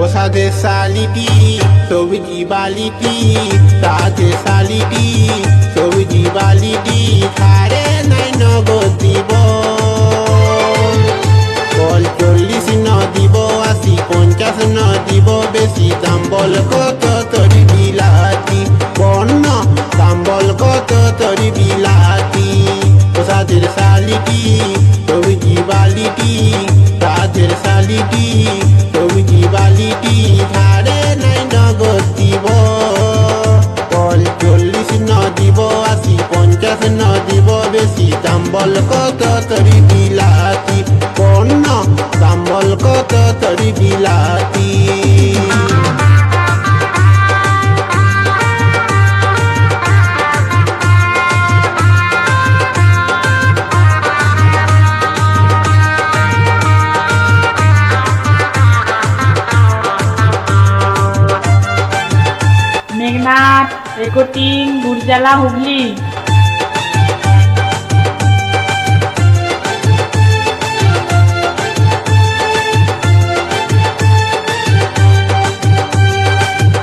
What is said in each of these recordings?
ওসাদে সালিটি সবজি বালিটি সাদে সালিটি সবজি বালিটি ধারে নাই নগদ দিব বল 40 ন দিব 80 50 ন দিব বেশি দাম বল কত তরি বিলাতি বন্য দাম বল কত তরি বিলাতি ওসাদের সালিটি সবজি বালিটি সাদের সালিটি সবজি বালিটি ধারে নাই নগদ দিব বল 40 ন দিব 80 50 ন দিব বেশি দাম বল কত তরি বিলাতি বন্য দাম বল কত তরি বিলাতি মেঘনাথ রেকর্ডিং বুরজালা হুগলি।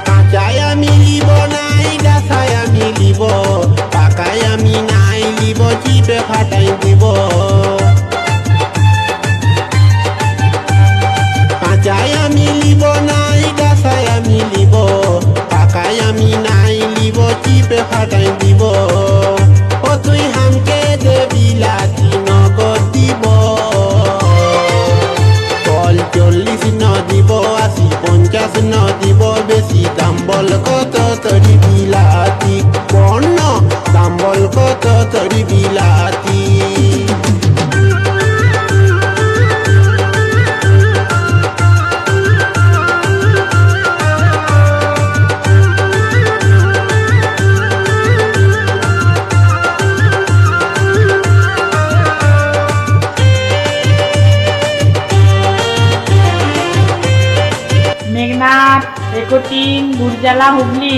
কাঁচায় আমি লিব নাই গাছায় আমি লিব পাকায় আমি নাই লিব চিপে ফাটাই দিব কাঁচায় আমি লিব নাই গাছায় আমি লিব পাকায় আমি নাই লিব চিপে ফাটাই দিব ও তুই হামকে দে বিলাতি নগদ দিব বল 40 ন দিব 80 50 ন দিব বেশি দাম বল কত তরি বিলাতি বন্য দাম বল কত তরি বিলাতি মেঘনাথ রেকর্ডিং বুরজালা হুগলি।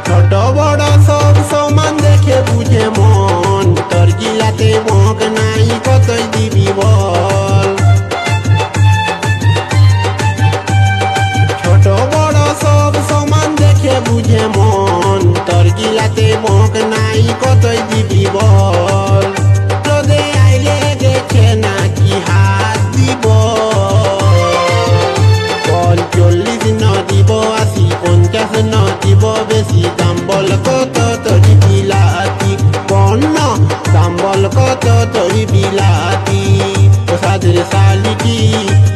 ছোট বড় সব সমান দেখে বুঝে মন তোর গিলাতে মগ নাই কতই দিবি বল ছোট বড় সব সমান দেখে বুঝে মন তোর গিলাতে মগ নাই কতই দিবি বল রোদে আইলে দেখে নাকি হাত দিব বল 40 ন দিব 80 50 ন দিব বেশি দাম বল কত তরি বিলাতি বন্য দাম বল কত তরি বিলাতি ওসাদের সালিটি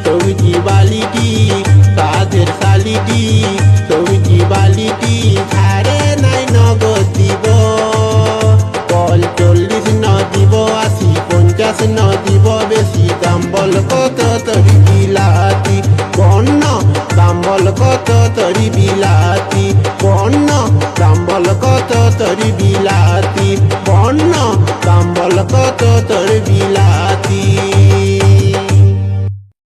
সবজি বালিটি সাদের সালিটি সবজি বালিটি ধারে নাই নগদ দিব বল 40 ন দিব 80 50 ন দিব বেশি দাম বল কত তরি বিলাতি বন্য দাম বল কত তরি বিলাতি বন্য দাম বল কত তরি বিলাতি বন্য দাম বল কত তরি বিলাতি